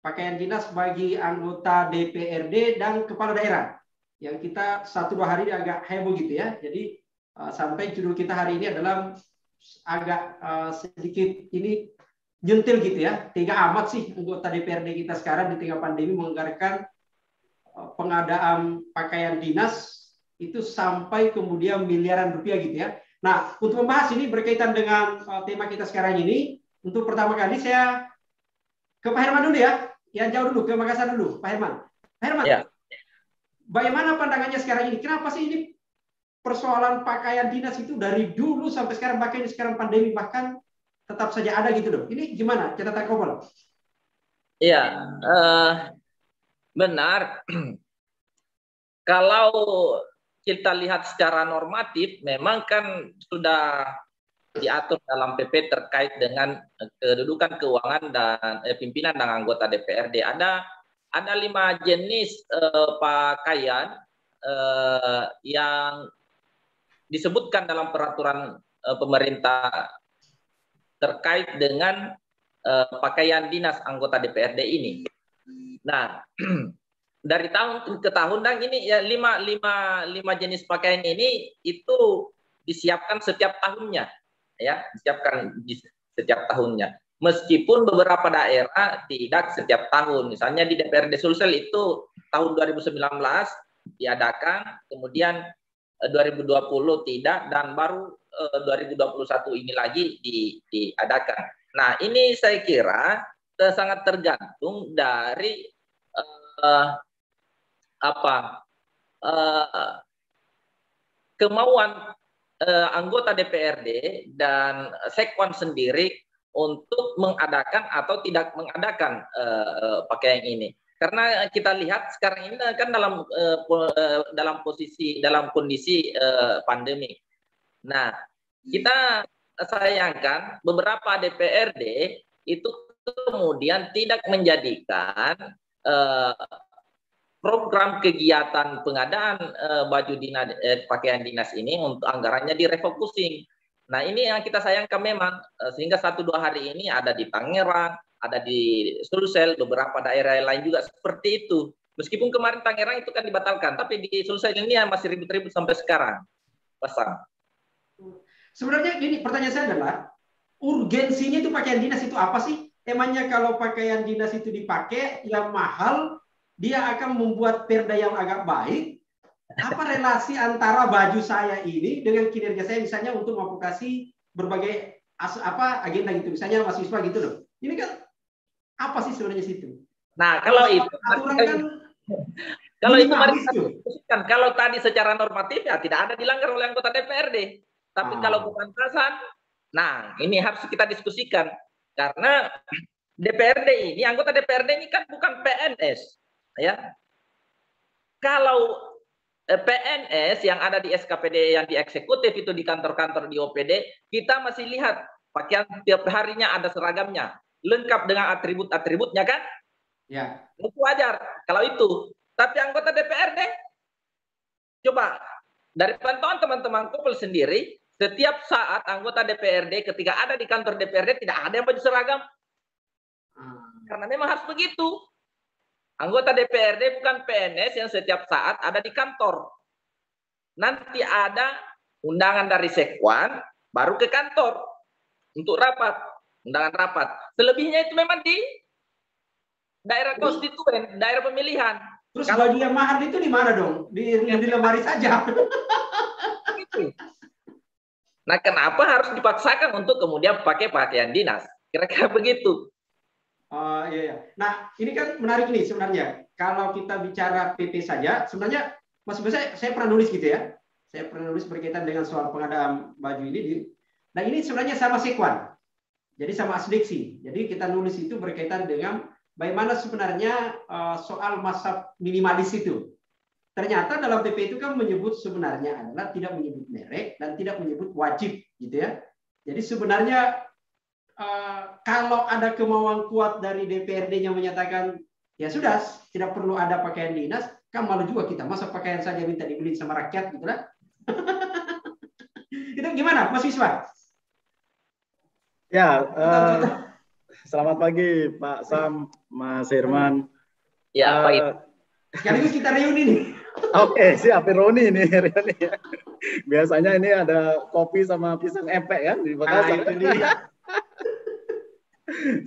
pakaian dinas bagi anggota DPRD dan kepala daerah. Yang kita 1-2 hari ini agak heboh gitu ya. Jadi sampai judul kita hari ini adalah agak sedikit ini nyentil gitu ya. Tega amat sih anggota DPRD kita sekarang di tengah pandemi menganggarkan pengadaan pakaian dinas itu sampai kemudian miliaran rupiah gitu ya. Nah, untuk membahas ini berkaitan dengan tema kita sekarang ini, untuk pertama kali saya ke Pak Herman dulu ya. Yang jauh dulu, ke Makassar dulu, Pak Herman. Pak Herman, ya. Bagaimana pandangannya sekarang ini? Kenapa sih ini persoalan pakaian dinas itu dari dulu sampai sekarang, bahkan sekarang pandemi bahkan tetap saja ada gitu loh. Ini gimana catatan Kopel? Iya, benar. Kalau kita lihat secara normatif, memang kan sudah diatur dalam PP terkait dengan kedudukan keuangan dan pimpinan dan anggota DPRD. Ada 5 jenis pakaian yang disebutkan dalam peraturan pemerintah terkait dengan pakaian dinas anggota DPRD ini. Nah, dari tahun ke tahun dan ini ya 5 jenis pakaian ini itu disiapkan setiap tahunnya. Ya, disiapkan setiap tahunnya. Meskipun beberapa daerah tidak setiap tahun. Misalnya di DPRD Sulsel itu tahun 2019 diadakan, kemudian 2020 tidak, dan baru 2021 ini lagi diadakan. Nah, ini saya kira sangat tergantung dari kemauan anggota DPRD dan Sekwan sendiri untuk mengadakan atau tidak mengadakan pakaian ini. Karena kita lihat sekarang ini kan dalam kondisi pandemi. Nah, kita sayangkan beberapa DPRD itu kemudian tidak menjadikan program kegiatan pengadaan baju dinas, pakaian dinas ini untuk anggarannya direfocusing. Nah, ini yang kita sayangkan memang, sehingga 1-2 hari ini ada di Tangerang, ada di Sulsel, beberapa daerah lain juga seperti itu. Meskipun kemarin Tangerang itu kan dibatalkan, tapi di Sulsel ini masih ribut-ribut sampai sekarang. Pasang. Sebenarnya gini, pertanyaan saya adalah, urgensinya itu pakaian dinas itu apa sih? Emangnya kalau pakaian dinas itu dipakai yang mahal, dia akan membuat perda yang agak baik. Apa relasi antara baju saya ini dengan kinerja saya misalnya untuk memvokasi berbagai agenda gitu, misalnya mahasiswa gitu loh. Ini kan apa sih sebenarnya situ? Nah, kalau itu aturan kan kalau itu mari kita diskusikan. Kalau tadi secara normatif ya tidak ada dilanggar oleh anggota DPRD. Tapi kalau kepantasan, nah ini harus kita diskusikan karena DPRD ini, anggota DPRD ini kan bukan PNS. Ya, kalau PNS yang ada di SKPD yang di eksekutif itu di kantor-kantor di OPD, kita masih lihat pakaian tiap harinya ada seragamnya, lengkap dengan atribut-atributnya kan? Ya. Itu wajar kalau itu. Tapi anggota DPRD, coba dari pantauan teman-teman Kopel sendiri, setiap saat anggota DPRD ketika ada di kantor DPRD tidak ada yang baju seragam, karena memang harus begitu. Anggota DPRD bukan PNS yang setiap saat ada di kantor. Nanti ada undangan dari Sekwan, baru ke kantor untuk rapat, undangan rapat. Selebihnya itu memang di daerah konstituen, daerah pemilihan. Terus kalau baju yang mahal itu di mana dong? Di lemari saja. Nah, kenapa harus dipaksakan untuk kemudian pakai pakaian dinas? Kira-kira begitu. Iya. Nah, ini kan menarik nih sebenarnya. Kalau kita bicara PP saja, sebenarnya Mas saya pernah nulis gitu ya. Saya pernah nulis berkaitan dengan soal pengadaan baju ini. Nah, ini sebenarnya sama Sekwan. Jadi sama Asdiksi. Jadi kita nulis itu berkaitan dengan bagaimana sebenarnya soal masa minimalis itu. Ternyata dalam PP itu kan menyebut sebenarnya adalah tidak menyebut merek dan tidak menyebut wajib gitu ya. Jadi sebenarnya kalau ada kemauan kuat dari DPRD-nya menyatakan ya sudah tidak perlu ada pakaian dinas, kan malu juga kita masa pakaian saja minta dibeli sama rakyat gitu lah. Itu gimana Mas Wiswa? Ya, Selamat pagi Pak Sam, Mas Herman. Ya, baik. Sekaligus kita reuni nih. Oke, siap Roni ini. Biasanya ini ada kopi sama pisang epek kan di Makassar. Itu dia.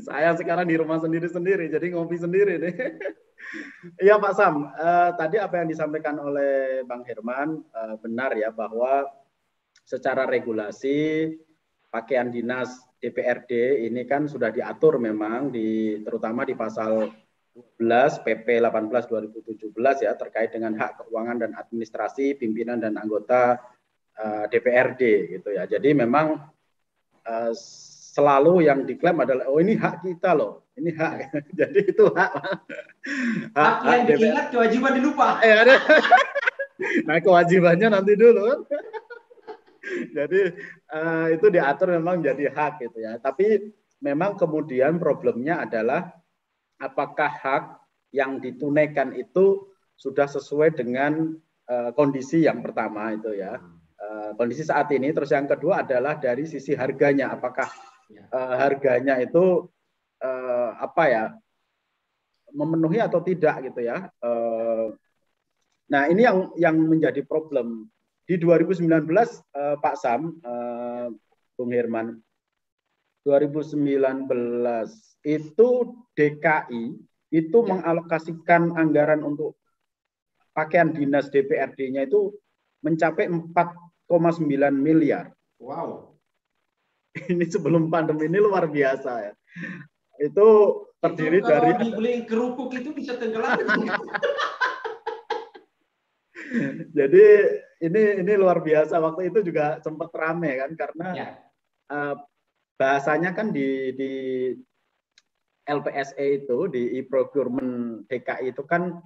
Saya sekarang di rumah sendiri-sendiri, jadi ngopi sendiri nih. Iya Pak Sam, tadi apa yang disampaikan oleh Bang Herman benar ya, bahwa secara regulasi pakaian dinas DPRD ini kan sudah diatur memang terutama di pasal 12 PP 18 2017 ya, terkait dengan hak keuangan dan administrasi pimpinan dan anggota DPRD gitu ya. Jadi memang selalu yang diklaim adalah oh ini hak kita loh, ini hak. Jadi itu hak. Hak yang diingat, kewajiban dilupa. Nah kewajibannya nanti dulu. Jadi itu diatur memang jadi hak gitu ya. Tapi memang kemudian problemnya adalah apakah hak yang ditunaikan itu sudah sesuai dengan kondisi yang pertama itu ya. Kondisi saat ini. Terus yang kedua adalah dari sisi harganya. Apakah harganya itu memenuhi atau tidak gitu ya. Nah ini yang menjadi problem. Di 2019 Pak Sam, Bung Herman, 2019 itu DKI itu mengalokasikan anggaran untuk pakaian dinas DPRD-nya itu mencapai 4,9 miliar. Wow. Ini sebelum pandemi, ini luar biasa ya. Itu terdiri itu dari dibeli kerupuk itu bisa tenggelam. Jadi ini luar biasa. Waktu itu juga sempat rame kan karena bahasanya kan di LPSE itu di e-procurement DKI itu kan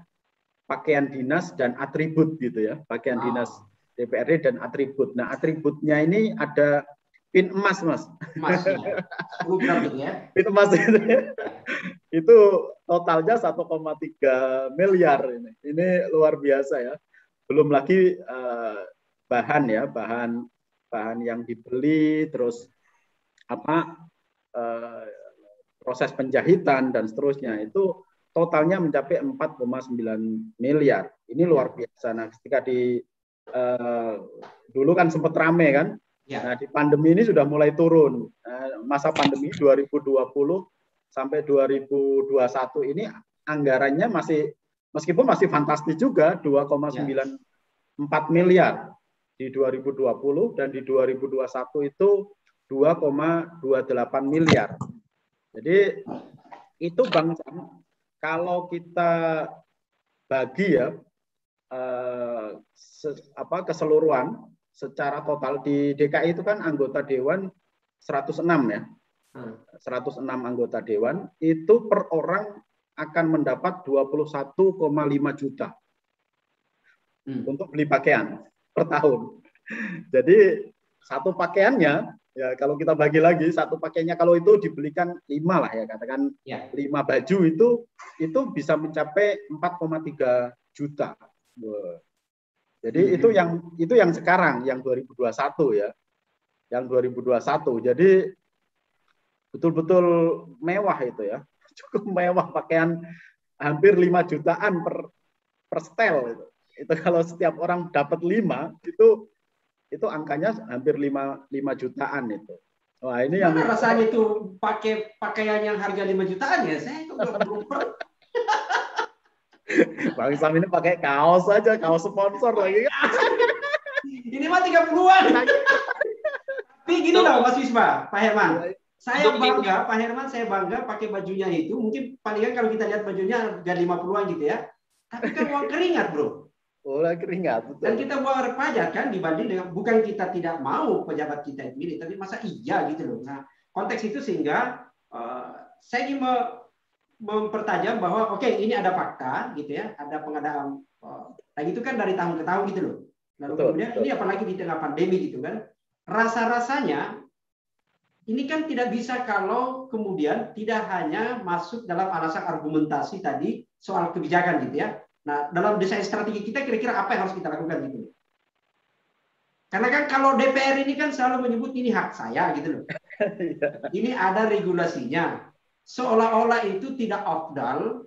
pakaian dinas dan atribut gitu ya, pakaian dinas DPRD dan atribut. Nah atributnya ini ada pin emas Mas. Emas ya. 10 gram itu ya. Pin emas itu totalnya 1,3 miliar ini. Ini luar biasa ya. Belum lagi bahan yang dibeli, terus proses penjahitan dan seterusnya itu totalnya mencapai 4,9 miliar. Ini luar biasa. Nah, ketika dulu kan sempat rame kan. Nah, di pandemi ini sudah mulai turun. Masa pandemi 2020 sampai 2021 ini anggarannya meskipun masih fantastis juga 2,94 miliar di 2020 dan di 2021 itu 2,28 miliar. Jadi itu Bang Sam, kalau kita bagi ya keseluruhan secara total di DKI itu kan anggota dewan 106 ya. 106 anggota dewan itu per orang akan mendapat 21,5 juta untuk beli pakaian per tahun. Jadi satu pakaiannya ya kalau kita bagi lagi satu pakaiannya kalau itu dibelikan 5 lah ya katakan 5 baju itu bisa mencapai 4,3 juta. Jadi itu yang sekarang yang 2021 ya. Yang 2021. Jadi betul-betul mewah itu ya. Cukup mewah, pakaian hampir 5 jutaan per setel itu. Itu kalau setiap orang dapat 5 itu angkanya hampir 5 jutaan itu. Wah, ini yang rasanya itu pakai pakaian yang harga 5 jutaan ya. Saya itu belum pernah. Bang Sam ini pakai kaos aja, kaos sponsor lagi. Ini mah 30-an. Tapi gini loh Mas Wisma, Pak Herman. Saya bangga, Pak Herman, saya bangga pakai bajunya itu. Mungkin paling kan kalau kita lihat bajunya harga 50-an gitu ya. Tapi kan uang keringat, Bro. Uang keringat, betul. Dan kita bayar pajak kan dibanding dengan, bukan kita tidak mau pejabat kita ini, tapi masa iya gitu loh. Nah, konteks itu sehingga saya ingin mempertajam bahwa oke, ini ada fakta gitu ya, ada pengadaan. Nah itu kan dari tahun ke tahun gitu loh. Lalu kemudian ini apalagi di tengah pandemi gitu kan. Rasa-rasanya ini kan tidak bisa kalau kemudian tidak hanya masuk dalam alasan argumentasi tadi soal kebijakan gitu ya. Nah, dalam desain strategi kita kira-kira apa yang harus kita lakukan gitu. Karena kan kalau DPR ini kan selalu menyebut ini hak saya gitu loh. Ini ada regulasinya. seolah-olah itu tidak afdal,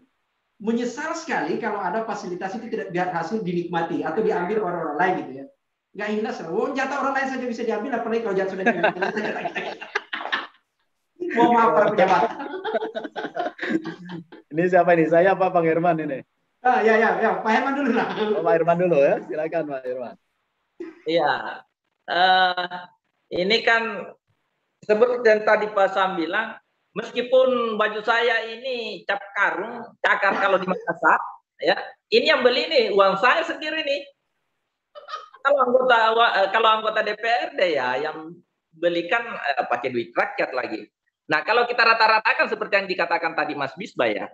menyesal sekali kalau ada fasilitas itu tidak berhasil dinikmati atau diambil orang-orang lain gitu ya. Nggak jelas. Oh, jatah orang lain saja bisa diambil, apalagi kalau jatah sudah diambil. Mohon maaf para pejabat. Ini siapa ini? Saya apa Bang Herman ini? Ya, Pak Herman dulu lah. Oh, Pak Herman dulu ya, silakan Pak Herman. Iya, ini kan seperti yang tadi Pak Sam bilang, meskipun baju saya ini cap karung, cakar kalau di Makassar, ya, ini yang beli nih uang saya sendiri nih. Kalau anggota DPRD ya yang belikan pakai duit rakyat lagi. Nah, kalau kita rata-ratakan seperti yang dikatakan tadi Mas Bisba ya,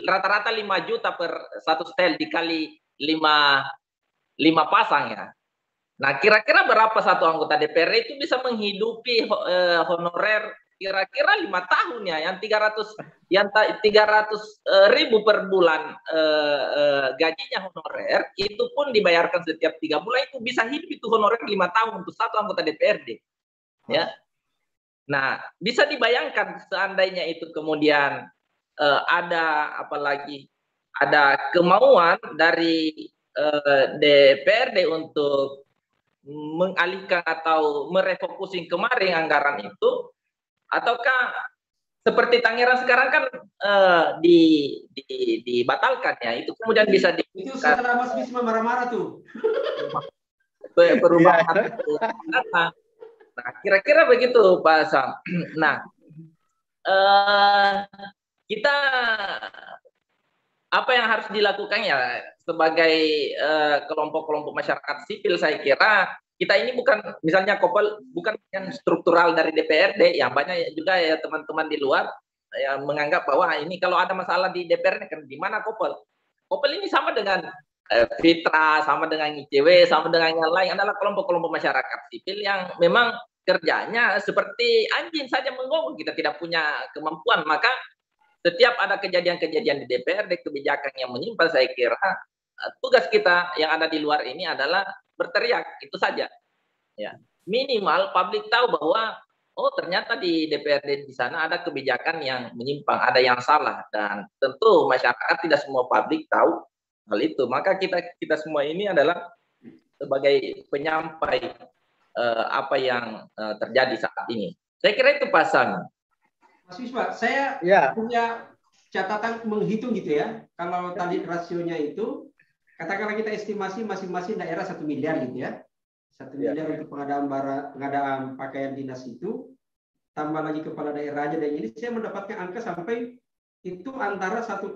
rata-rata 5 juta per satu setel dikali 5 pasang ya. Nah, kira-kira berapa satu anggota DPR itu bisa menghidupi honorer kira-kira 5 tahun ya, yang 300.000 per bulan gajinya honorer, itu pun dibayarkan setiap 3 bulan, itu bisa hidup itu honorer 5 tahun untuk satu anggota DPRD. Ya. Nah, bisa dibayangkan seandainya itu kemudian ada kemauan dari DPRD untuk mengalihkan atau merefocusing kemarin anggaran itu, ataukah seperti Tangerang sekarang kan dibatalkan ya, itu kemudian bisa itu setelah Mas Bisma marah-marah tuh. Perubahan. Nah, kira-kira begitu Pak Sam. Nah, kita apa yang harus dilakukan ya sebagai kelompok-kelompok masyarakat sipil, saya kira kita ini bukan misalnya Kopel bukan yang struktural dari DPRD ya, banyak juga ya teman-teman di luar yang menganggap bahwa ini kalau ada masalah di DPR kan di mana Kopel. Kopel ini sama dengan Fitra, sama dengan ICW, sama dengan yang lain, adalah kelompok-kelompok masyarakat sipil yang memang kerjanya seperti anjing saja menggonggong. Kita tidak punya kemampuan, maka setiap ada kejadian-kejadian di DPRD, kebijakan yang menyimpang, saya kira tugas kita yang ada di luar ini adalah berteriak, itu saja. Ya, minimal publik tahu bahwa oh ternyata di DPRD di sana ada kebijakan yang menyimpang, ada yang salah, dan tentu masyarakat tidak semua publik tahu hal itu. Maka kita semua ini adalah sebagai penyampai apa yang terjadi saat ini. Saya kira itu pasang. Mas Wisma, saya punya catatan menghitung gitu ya. Kalau tadi rasionya itu, katakanlah kita estimasi masing-masing daerah 1 miliar gitu ya. 1 miliar untuk pengadaan pakaian dinas itu, tambah lagi kepala daerahnya, dan ini saya mendapatkan angka sampai itu antara 1,9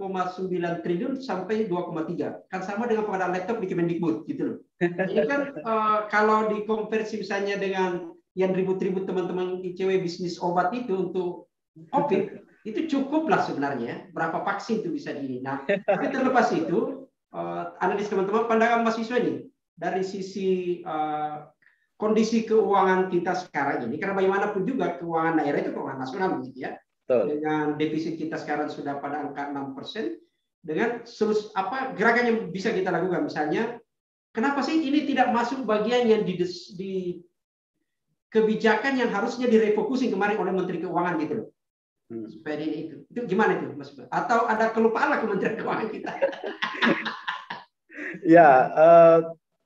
triliun sampai 2,3. Kan sama dengan pengadaan laptop di Kemendikbud gitu loh. Ini kan kalau dikonversi misalnya dengan yang ribut-ribut teman-teman ICW bisnis obat itu untuk COVID, itu cukup lah sebenarnya. Berapa vaksin itu bisa di. Nah, tapi terlepas itu, analis teman-teman, pandangan Mas Wiswa ini dari sisi kondisi keuangan kita sekarang ini, karena bagaimanapun juga keuangan daerah itu keuangan nasional gitu ya. Dengan defisit kita sekarang sudah pada angka 6%, dengan apa gerakan yang bisa kita lakukan, misalnya kenapa sih ini tidak masuk bagian yang di kebijakan yang harusnya direfokusin kemarin oleh Menteri Keuangan gitu loh. Supaya ini itu gimana itu Mas? Atau ada kelupaan lah Kementerian Keuangan kita? Ya,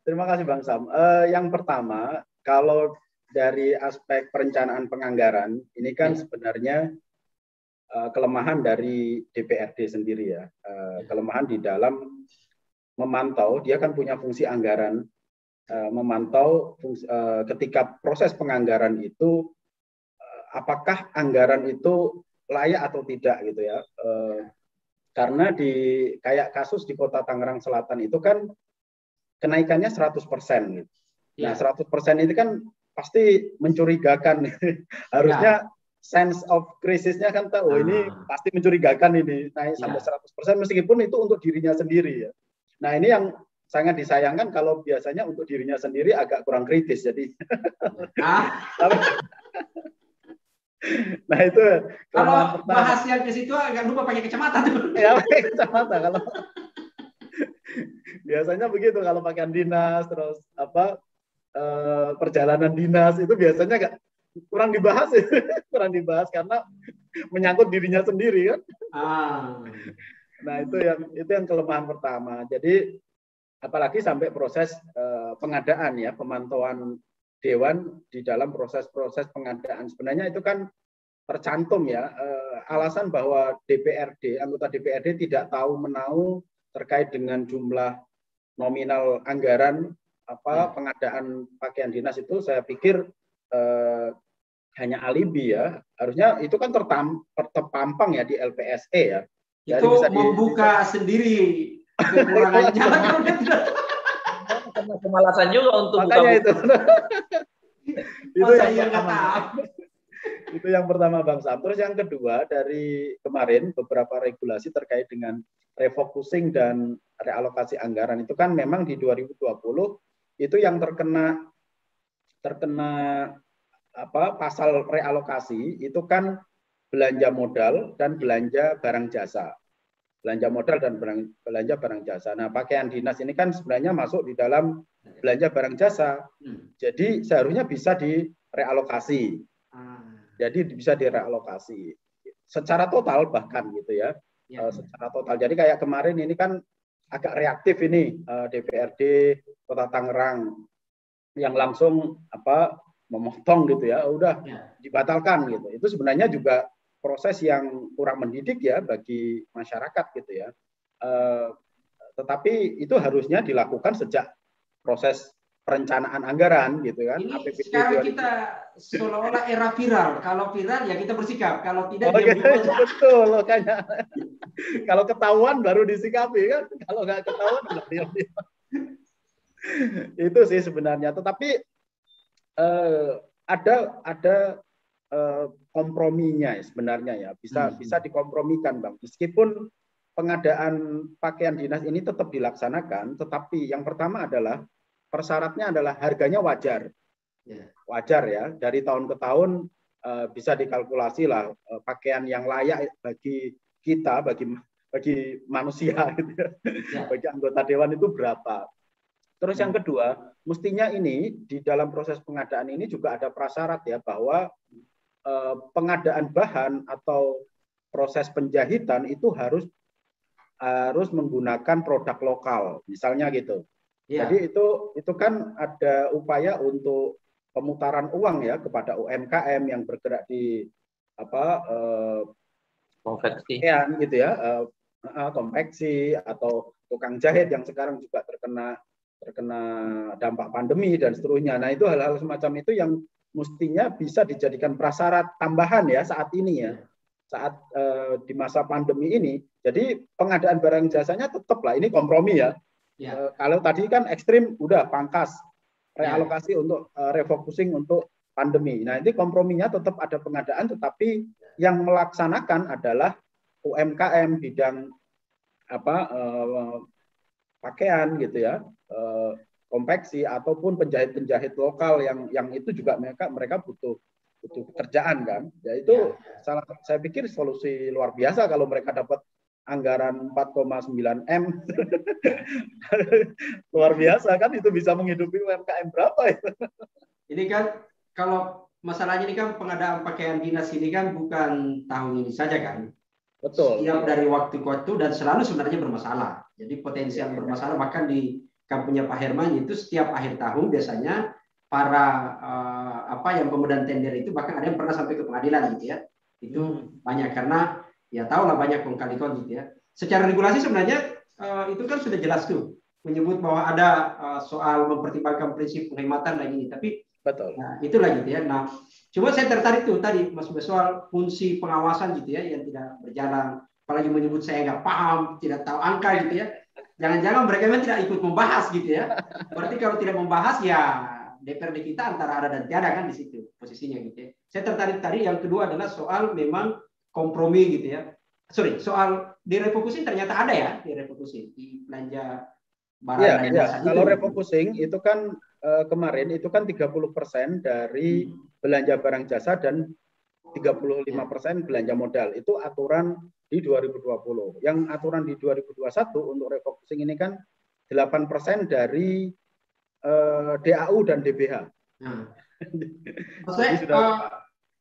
terima kasih Bang Sam. Yang pertama, kalau dari aspek perencanaan penganggaran, ini kan sebenarnya kelemahan dari DPRD sendiri ya. Kelemahan di dalam memantau, dia kan punya fungsi anggaran, memantau ketika proses penganggaran itu, apakah anggaran itu layak atau tidak gitu ya. Karena kayak kasus di Kota Tangerang Selatan itu kan kenaikannya 100% gitu. Nah, 100% itu kan pasti mencurigakan. Harusnya sense of krisisnya kan tahu ini pasti mencurigakan ini naik sampai 100% meskipun itu untuk dirinya sendiri ya. Nah, ini yang sangat disayangkan kalau biasanya untuk dirinya sendiri agak kurang kritis jadi. Nah itu kalau bahas yang ke situ agak lupa pakai kacamata tuh. Ya pakai kacamata kalau biasanya begitu kalau pakaian dinas terus apa perjalanan dinas itu biasanya kurang dibahas ya. Kurang dibahas karena menyangkut dirinya sendiri kan. Nah, itu yang kelemahan pertama. Jadi apalagi sampai proses pengadaan ya, pemantauan dewan di dalam proses-proses pengadaan. Sebenarnya itu kan tercantum ya, alasan bahwa anggota DPRD tidak tahu menau terkait dengan jumlah nominal anggaran pengadaan pakaian dinas itu, saya pikir hanya alibi ya. Harusnya itu kan terpampang ya di LPSE ya. Jadi itu bisa membuka sendiri kekurangannya. Karena kemalasan juga untuk makanya buka. Itu yang pertama. Itu yang pertama Bang Sam. Terus yang kedua, dari kemarin beberapa regulasi terkait dengan refocusing dan realokasi anggaran itu kan memang di 2020 itu yang terkena pasal realokasi itu kan belanja modal dan belanja barang jasa. Belanja modal dan belanja barang jasa. Nah, pakaian dinas ini kan sebenarnya masuk di dalam belanja barang jasa. Jadi seharusnya bisa direalokasi. Jadi bisa direalokasi secara total bahkan gitu ya. Secara total. Jadi kayak kemarin ini kan agak reaktif ini DPRD Kota Tangerang yang langsung memotong gitu ya, udah dibatalkan gitu. Itu sebenarnya juga proses yang kurang mendidik ya bagi masyarakat gitu ya. Tetapi itu harusnya dilakukan sejak proses perencanaan anggaran gitu kan. Ini sekarang kita seolah-olah era viral. Kalau viral ya kita bersikap, kalau tidak betul makanya. Kalau ketahuan baru disikapi kan, kalau nggak ketahuan nggak diam-diam. Itu sih sebenarnya. Tetapi ada komprominya sebenarnya ya, bisa dikompromikan Bang. Meskipun pengadaan pakaian dinas ini tetap dilaksanakan, tetapi yang pertama adalah persyaratnya adalah harganya wajar. Wajar ya, dari tahun ke tahun bisa dikalkulasi lah pakaian yang layak bagi kita, bagi manusia gitu ya. Bagi anggota dewan itu berapa. Terus yang kedua, mestinya ini di dalam proses pengadaan ini juga ada prasyarat ya, bahwa pengadaan bahan atau proses penjahitan itu harus menggunakan produk lokal, misalnya gitu. Jadi itu kan ada upaya untuk pemutaran uang ya kepada UMKM yang bergerak di konveksi gitu ya, konveksi atau tukang jahit yang sekarang juga terkena dampak pandemi dan seterusnya. Nah, itu hal-hal semacam itu yang mestinya bisa dijadikan prasyarat tambahan ya saat ini ya. Saat di masa pandemi ini. Jadi pengadaan barang jasanya tetap lah, ini kompromi ya. Kalau tadi kan ekstrim udah pangkas realokasi untuk refocusing untuk pandemi. Nah, ini komprominya tetap ada pengadaan, tetapi yang melaksanakan adalah UMKM bidang pakaian gitu ya, konveksi ataupun penjahit-penjahit lokal yang itu juga mereka butuh pekerjaan kan. Ya itu saya pikir solusi luar biasa kalau mereka dapat anggaran 4,9 M. Luar biasa kan, itu bisa menghidupi UMKM berapa itu. Ini kan kalau masalahnya ini kan pengadaan pakaian dinas ini kan bukan tahun ini saja kan. Betul. Setiap dari waktu ke waktu dan selalu sebenarnya bermasalah. Jadi potensial bermasalah, bahkan di kampungnya Pak Herman itu setiap akhir tahun biasanya para yang pemegang tender itu bahkan ada yang pernah sampai ke pengadilan gitu ya. Itu banyak karena ya tahu lah banyak kong kali gitu ya. Secara regulasi sebenarnya itu kan sudah jelas tuh menyebut bahwa ada soal mempertimbangkan prinsip penghematan dan ini, tapi betul. Nah, itulah gitu ya. Nah, coba saya tertarik tuh tadi Mas soal fungsi pengawasan gitu ya yang tidak berjalan. Apalagi menyebut saya nggak paham, tidak tahu angka gitu ya. Jangan-jangan mereka memang tidak ikut membahas gitu ya. Berarti kalau tidak membahas ya DPRD kita antara ada dan tiada kan di situ posisinya gitu ya. Saya tertarik tadi yang kedua adalah soal memang kompromi gitu ya. Soal direfocusing ternyata ada ya, direfocusing di belanja barang dan jasa. Kalau refocusing itu kan kemarin itu kan 30% dari belanja barang jasa dan 35% belanja modal. Itu aturan di 2020. Yang aturan di 2021 untuk refocusing ini kan 8% dari DAU dan DBH. Maksudnya,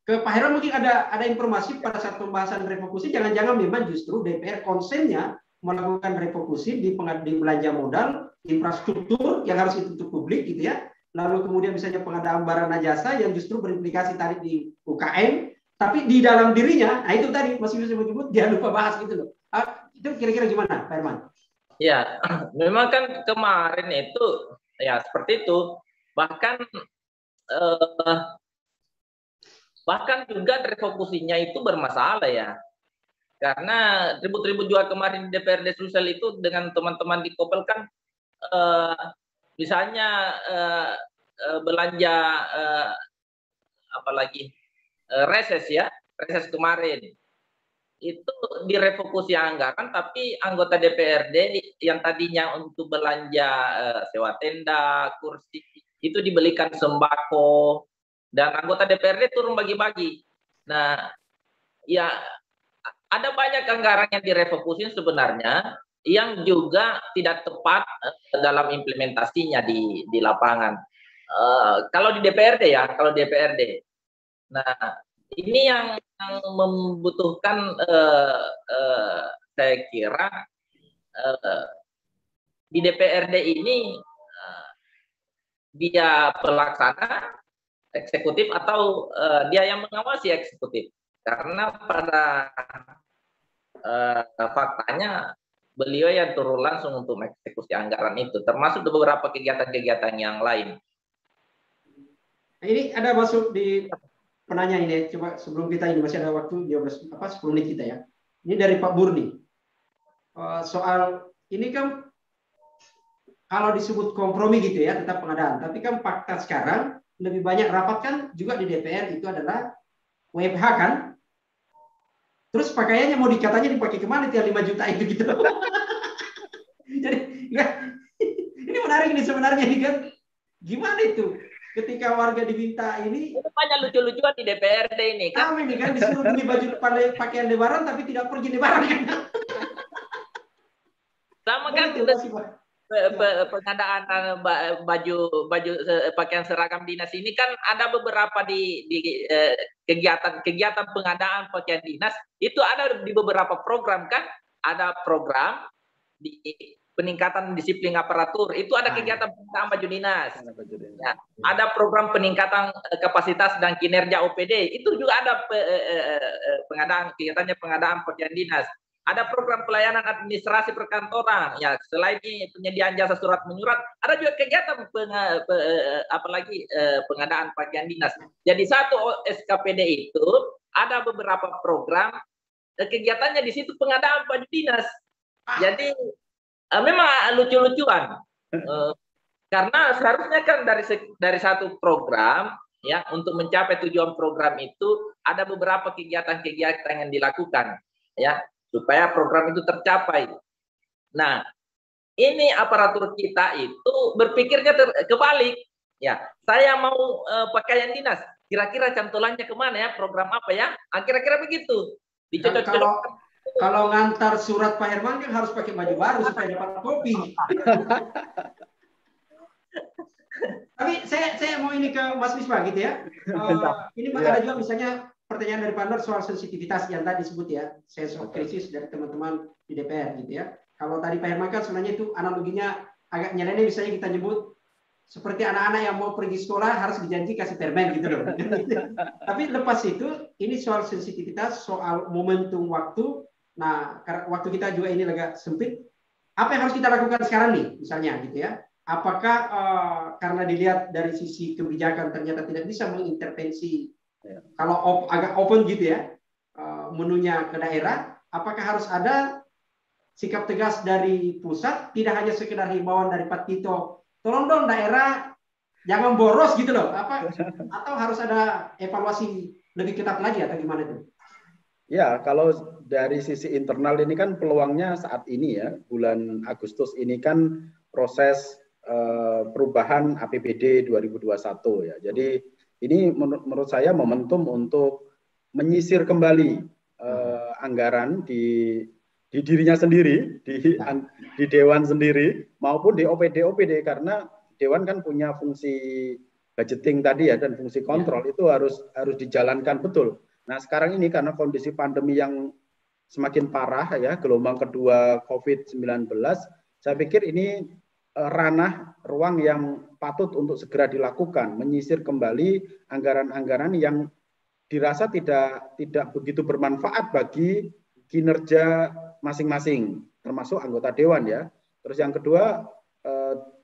ke Pak Heron mungkin ada informasi pada saat pembahasan refokusi, jangan-jangan memang justru DPR konsennya melakukan refokusi di belanja modal, infrastruktur yang harus itu untuk publik gitu ya. Lalu kemudian misalnya pengadaan barang dan jasa yang justru berimplikasi tadi di UKM, tapi di dalam dirinya, nah itu tadi masih bisa menyebut dia lupa bahas gitu loh. Itu kira-kira gimana, Pak Herman? Ya, memang kan kemarin itu ya seperti itu. Bahkan juga refokusinya itu bermasalah ya. Karena ribut-ribut juga kemarin di DPRD Sulsel itu dengan teman-teman di Kopel kan misalnya belanja apalagi reses ya, reses kemarin itu direfokusi anggaran, tapi anggota DPRD yang tadinya untuk belanja sewa tenda, kursi itu dibelikan sembako, dan anggota DPRD turun bagi-bagi. Nah, ya ada banyak anggaran yang direfokusin sebenarnya yang juga tidak tepat dalam implementasinya di lapangan. Kalau di DPRD ya, kalau DPRD. Nah, ini yang membutuhkan saya kira di DPRD ini dia pelaksana eksekutif atau dia yang mengawasi eksekutif. Karena pada faktanya beliau yang turun langsung untuk mengeksekusi anggaran itu, termasuk beberapa kegiatan-kegiatan yang lain. Ini ada masuk di penanya ini, coba sebelum kita ini masih ada waktu 10 menit kita ya. Ini dari Pak Burni. Soal ini kan kalau disebut kompromi gitu ya, tetap pengadaan. Tapi kan fakta sekarang lebih banyak rapat kan juga di DPR itu adalah WFH kan. Terus pakaiannya mau dikatanya dipakai kemana itu 5 juta itu gitu. Jadi ya, ini menarik nih sebenarnya nih kan. Gimana itu? Ketika warga diminta ini banyak lucu-lucuan di DPRD ini kan. Kami kan disuruh beli baju pakaian lebaran tapi tidak pergi lebaran kan. Sama kan pengadaan baju pakaian seragam dinas ini kan ada beberapa di kegiatan pengadaan pakaian dinas itu ada di beberapa program kan, ada program di peningkatan disiplin aparatur itu ada kegiatan pengadaan baju dinas, ya, ada program peningkatan kapasitas dan kinerja OPD itu juga ada kegiatannya pengadaan pakaian dinas. Ada program pelayanan administrasi perkantoran, ya selain penyediaan jasa surat menyurat, ada juga kegiatan pengadaan pakaian dinas. Jadi satu SKPD itu ada beberapa program kegiatannya di situ pengadaan baju dinas. Jadi memang lucu-lucuan karena seharusnya kan dari satu program ya untuk mencapai tujuan program itu ada beberapa kegiatan-kegiatan yang dilakukan ya supaya program itu tercapai. Nah, ini aparatur kita itu berpikirnya kebalik. Ya, saya mau pakaian dinas. Kira-kira cantolannya kemana ya? Program apa ya? Kira-kira begitu. Kalau ngantar surat Pak Herman kan harus pakai baju baru supaya dapat kopi. Tapi saya mau ini ke Mas Misbah gitu ya. Ini ada juga misalnya pertanyaan dari Pandor soal sensitivitas yang tadi disebut ya, sense of crisis dari teman-teman di DPR gitu ya. Kalau tadi Pak Herman kan sebenarnya itu analoginya agak nyeleneh, misalnya kita nyebut seperti anak-anak yang mau pergi sekolah harus dijanji kasih permen gitu loh. Tapi lepas itu, ini soal sensitivitas, soal momentum waktu. Nah, waktu kita juga ini agak sempit. Apa yang harus kita lakukan sekarang nih, misalnya gitu ya? Apakah karena dilihat dari sisi kebijakan ternyata tidak bisa mengintervensi, kalau agak open gitu ya, menunya ke daerah, apakah harus ada sikap tegas dari pusat, tidak hanya sekedar himbauan dari Pak Tito, tolong dong daerah jangan boros gitu loh, atau harus ada evaluasi lebih ketat lagi atau gimana itu? Ya, kalau dari sisi internal ini kan peluangnya saat ini ya, bulan Agustus ini kan proses perubahan APBD 2021 ya. Jadi ini menurut saya momentum untuk menyisir kembali anggaran di dirinya sendiri, di Dewan sendiri, maupun di OPD karena Dewan kan punya fungsi budgeting tadi ya dan fungsi kontrol itu harus dijalankan betul. Nah, sekarang ini karena kondisi pandemi yang semakin parah ya, gelombang kedua COVID-19, saya pikir ini ranah ruang yang patut untuk segera dilakukan, menyisir kembali anggaran-anggaran yang dirasa tidak begitu bermanfaat bagi kinerja masing-masing, termasuk anggota dewan ya. Terus yang kedua,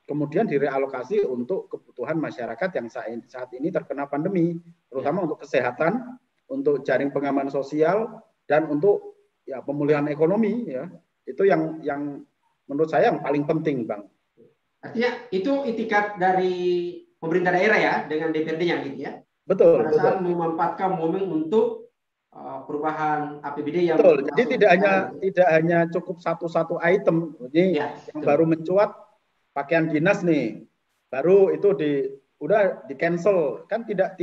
kemudian direalokasi untuk kebutuhan masyarakat yang saat ini terkena pandemi, terutama untuk kesehatan, untuk jaring pengaman sosial, dan untuk ya pemulihan ekonomi ya. Itu yang menurut saya yang paling penting, Bang. Artinya itu itikat dari pemerintah daerah ya dengan DPRD-nya gitu ya. Betul. Pada saat memanfaatkan momen untuk perubahan APBD yang betul. Jadi tidak hanya cukup satu item. Jadi yang baru mencuat pakaian dinas nih, baru itu udah di cancel, kan tidak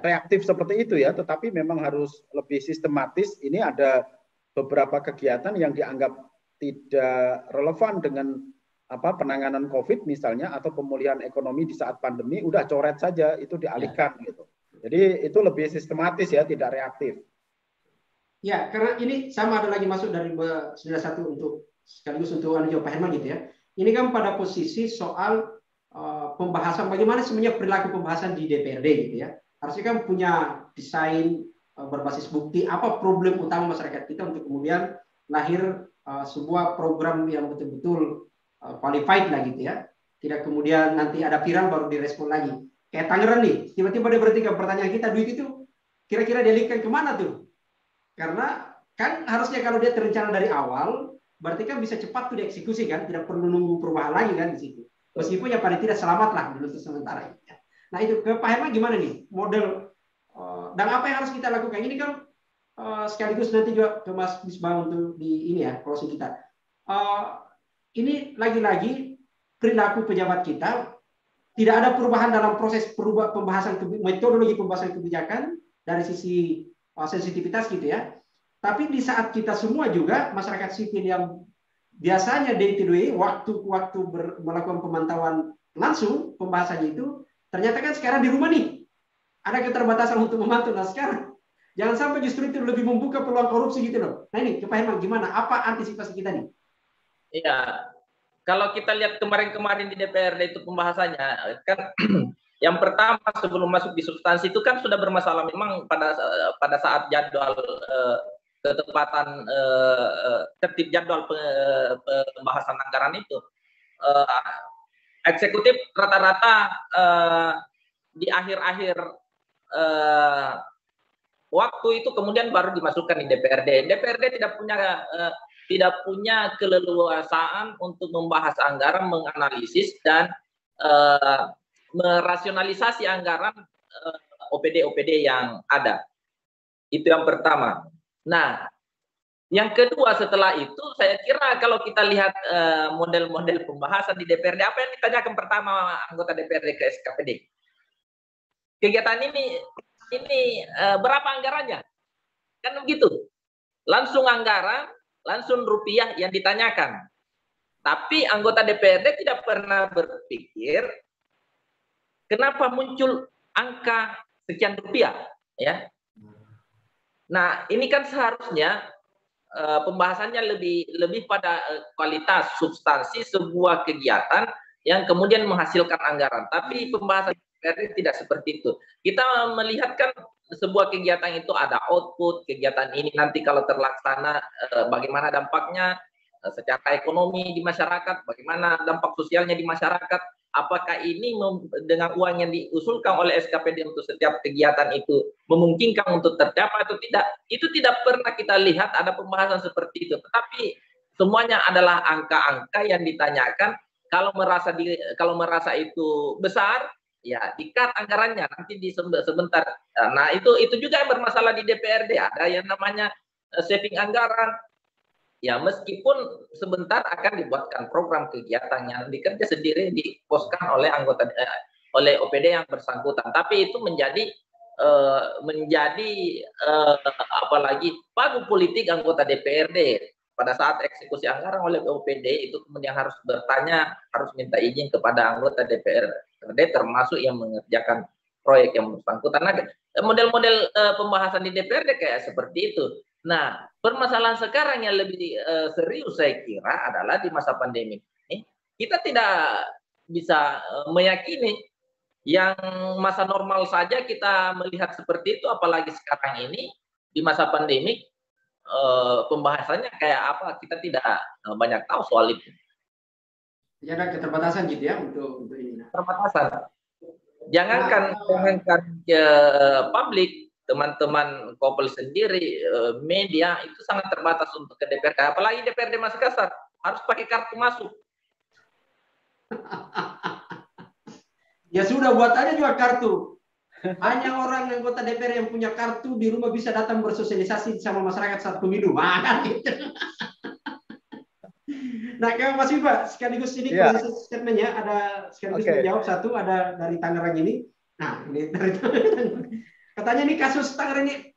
reaktif seperti itu ya. Tetapi memang harus lebih sistematis. Ini ada beberapa kegiatan yang dianggap tidak relevan dengan penanganan COVID misalnya atau pemulihan ekonomi di saat pandemi, udah coret saja, itu dialihkan gitu. Jadi itu lebih sistematis ya, tidak reaktif. Ya, karena ini sama ada lagi masuk dari saudara satu untuk sekaligus untuk Pak Herman gitu ya. Ini kan pada posisi soal pembahasan bagaimana sebenarnya perilaku pembahasan di DPRD gitu ya. Harusnya kan punya desain berbasis bukti apa problem utama masyarakat kita untuk kemudian lahir sebuah program yang betul-betul qualified lah gitu ya. Tidak kemudian nanti ada viral baru direspon lagi. Kayak Tangerang nih, tiba-tiba dia berhenti ke pertanyaan kita, duit itu kira-kira dialihkan kemana tuh? Karena kan harusnya kalau dia terencana dari awal, berarti kan bisa cepat tuh dieksekusi kan, tidak perlu nunggu perubahan lagi kan di situ. Meskipun ya paling tidak selamat lah dulu sementara ini. Nah itu ke Pak Herman gimana nih model dan apa yang harus kita lakukan? Ini kan sekaligus nanti juga ke Mas Misbah untuk di ini ya closing kita. Ini lagi-lagi perilaku pejabat kita tidak ada perubahan dalam proses pembahasan metodologi pembahasan kebijakan dari sisi sensitivitas gitu ya. Tapi di saat kita semua juga masyarakat sipil yang biasanya day to day waktu melakukan pemantauan langsung pembahasannya itu ternyata kan sekarang di rumah nih ada keterbatasan untuk memantau. Nah sekarang jangan sampai justru itu lebih membuka peluang korupsi gitu loh. Nah ini Pak Herman gimana? Apa antisipasi kita nih? Iya, kalau kita lihat kemarin-kemarin di DPRD itu pembahasannya kan yang pertama sebelum masuk di substansi itu kan sudah bermasalah memang pada saat jadwal ketepatan tertib jadwal pembahasan anggaran itu eksekutif rata-rata di akhir-akhir waktu itu kemudian baru dimasukkan di DPRD. DPRD tidak punya keleluasaan untuk membahas anggaran, menganalisis dan merasionalisasi anggaran OPD yang ada. Itu yang pertama. Nah, yang kedua setelah itu saya kira kalau kita lihat model-model pembahasan di DPRD, apa yang ditanyakan pertama anggota DPRD ke SKPD? Kegiatan ini berapa anggarannya? Kan begitu. Langsung anggaran, langsung rupiah yang ditanyakan. Tapi anggota DPRD tidak pernah berpikir kenapa muncul angka sekian rupiah, ya. Nah, ini kan seharusnya pembahasannya lebih pada kualitas substansi sebuah kegiatan yang kemudian menghasilkan anggaran. Tapi pembahasan DPRD tidak seperti itu. Kita melihatkan sebuah kegiatan itu ada output, kegiatan ini nanti kalau terlaksana bagaimana dampaknya secara ekonomi di masyarakat, bagaimana dampak sosialnya di masyarakat, apakah ini dengan uang yang diusulkan oleh SKPD untuk setiap kegiatan itu memungkinkan untuk tercapai atau tidak, itu tidak pernah kita lihat ada pembahasan seperti itu. Tetapi semuanya adalah angka-angka yang ditanyakan, kalau merasa itu besar, ya di-cut anggarannya nanti di sebentar. Nah itu juga yang bermasalah di DPRD, ada yang namanya saving anggaran. Ya meskipun sebentar akan dibuatkan program kegiatan yang dikerja sendiri diposkan oleh oleh OPD yang bersangkutan, tapi itu menjadi apalagi pagu politik anggota DPRD pada saat eksekusi anggaran oleh OPD itu kemudian harus bertanya, harus minta izin kepada anggota DPR DPRD termasuk yang mengerjakan proyek yang bersangkutan. Nah, model-model pembahasan di DPRD kayak seperti itu. Nah, permasalahan sekarang yang lebih serius saya kira adalah di masa pandemi ini kita tidak bisa meyakini yang masa normal saja kita melihat seperti itu, apalagi sekarang ini di masa pandemi pembahasannya kayak apa kita tidak banyak tahu soal itu. Jadi ada keterbatasan gitu ya untuk ini. Keterbatasan. Jangankan ke publik, teman-teman Kopel sendiri, media itu sangat terbatas untuk ke DPRD. Apalagi DPRD Makassar harus pakai kartu masuk. Ya sudah, buat aja juga kartu. Hanya orang anggota DPR yang punya kartu di rumah bisa datang bersosialisasi sama masyarakat saat pemilu. Nah, gitu. Nah, Mas Viva, sekaligus ini proses statementnya ada sekaligus menjawab satu, ada dari Tangerang ini. Nah, ini dari katanya ini kasus Tangerang ini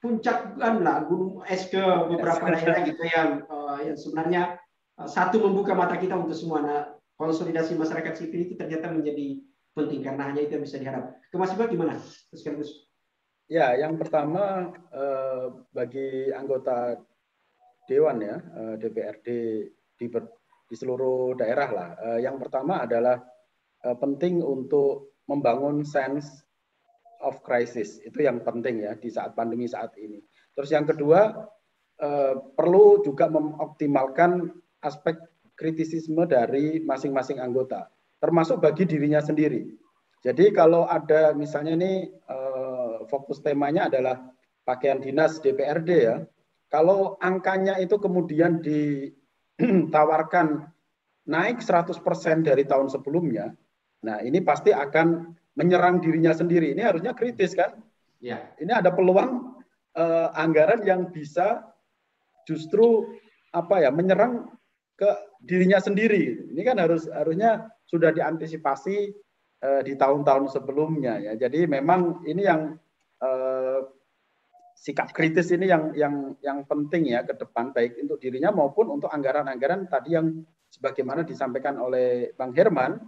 puncak lah, gunung es ke beberapa daerah gitu yang sebenarnya satu membuka mata kita untuk semua. Nah, konsolidasi masyarakat sipil itu ternyata menjadi penting karena hanya itu yang bisa diharap. Ke Mas Viva gimana? Sekaligus. Ya, yang pertama bagi anggota Dewan ya, DPRD di seluruh daerah lah. Yang pertama adalah penting untuk membangun sense of crisis. Itu yang penting ya di saat pandemi saat ini. Terus yang kedua, perlu juga mengoptimalkan aspek kritisisme dari masing-masing anggota, termasuk bagi dirinya sendiri. Jadi kalau ada misalnya ini fokus temanya adalah pakaian dinas DPRD ya, kalau angkanya itu kemudian ditawarkan naik 100% dari tahun sebelumnya, nah ini pasti akan menyerang dirinya sendiri. Ini harusnya kritis kan? Ya. Ini ada peluang anggaran yang bisa justru menyerang ke dirinya sendiri. Ini kan harusnya sudah diantisipasi di tahun-tahun sebelumnya ya. Jadi memang ini yang sikap kritis ini yang penting ya ke depan, baik untuk dirinya maupun untuk anggaran-anggaran tadi yang sebagaimana disampaikan oleh Bang Herman,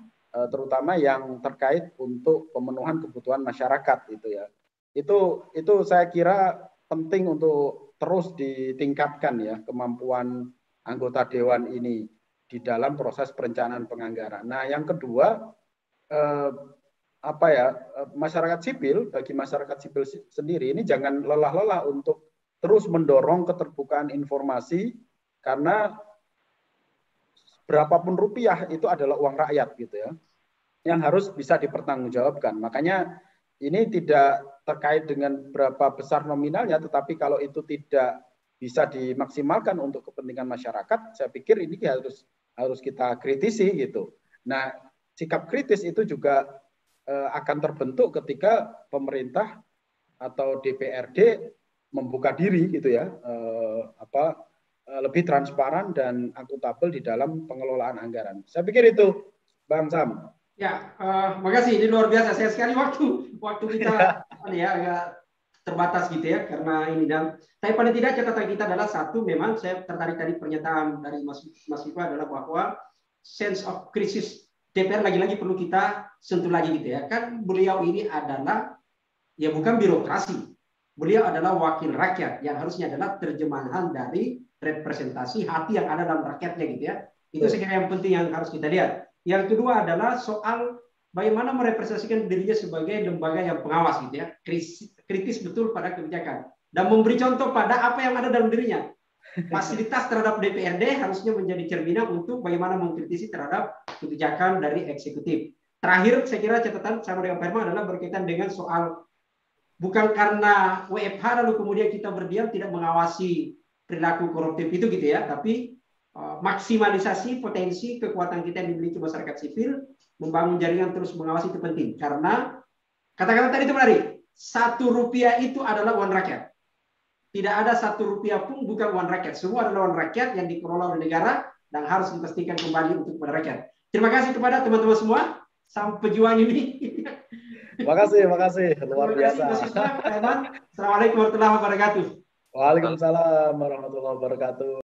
terutama yang terkait untuk pemenuhan kebutuhan masyarakat itu ya. Itu saya kira penting untuk terus ditingkatkan ya kemampuan anggota dewan ini di dalam proses perencanaan penganggaran. Nah, yang kedua masyarakat sipil, bagi masyarakat sipil sendiri ini jangan lelah-lelah untuk terus mendorong keterbukaan informasi, karena berapapun rupiah itu adalah uang rakyat gitu ya, yang harus bisa dipertanggungjawabkan. Makanya ini tidak terkait dengan berapa besar nominalnya, tetapi kalau itu tidak bisa dimaksimalkan untuk kepentingan masyarakat, saya pikir ini harus kita kritisi gitu. Nah, sikap kritis itu juga akan terbentuk ketika pemerintah atau DPRD membuka diri gitu ya, lebih transparan dan akuntabel di dalam pengelolaan anggaran. Saya pikir itu, Bang Sam. Ya, makasih. Ini luar biasa. Saya sekali waktu kita agak terbatas gitu ya karena ini dan. Tapi paling tidak catatan kita adalah satu, memang saya tertarik tadi pernyataan dari Mas Viva adalah bahwa sense of crisis DPR lagi-lagi perlu kita sentuh lagi gitu ya. Kan beliau ini adalah ya bukan birokrasi. Beliau adalah wakil rakyat yang harusnya adalah terjemahan dari representasi hati yang ada dalam rakyatnya gitu ya. Itu saya kira yang penting yang harus kita lihat. Yang kedua adalah soal bagaimana merepresentasikan dirinya sebagai lembaga yang pengawas gitu ya. Kritis betul pada kebijakan dan memberi contoh pada apa yang ada dalam dirinya. Fasilitas terhadap DPRD harusnya menjadi cerminan untuk bagaimana mengkritisi terhadap kebijakan dari eksekutif. Terakhir, saya kira catatan sama dengan Pak Herman adalah berkaitan dengan soal bukan karena WFH lalu kemudian kita berdiam tidak mengawasi perilaku koruptif itu gitu ya, tapi maksimalisasi potensi kekuatan kita yang dimiliki masyarakat sipil, membangun jaringan terus mengawasi itu penting. Karena kata-kata tadi itu menarik, 1 rupiah itu adalah uang rakyat. Tidak ada 1 rupiah pun bukan uang rakyat. Semua adalah uang rakyat yang dikelola oleh negara dan harus dipastikan kembali untuk kepada rakyat. Terima kasih kepada teman-teman semua. Sampai pejuang ini. Makasih. Luar biasa. Assalamualaikum warahmatullahi wabarakatuh. Waalaikumsalam warahmatullahi wabarakatuh.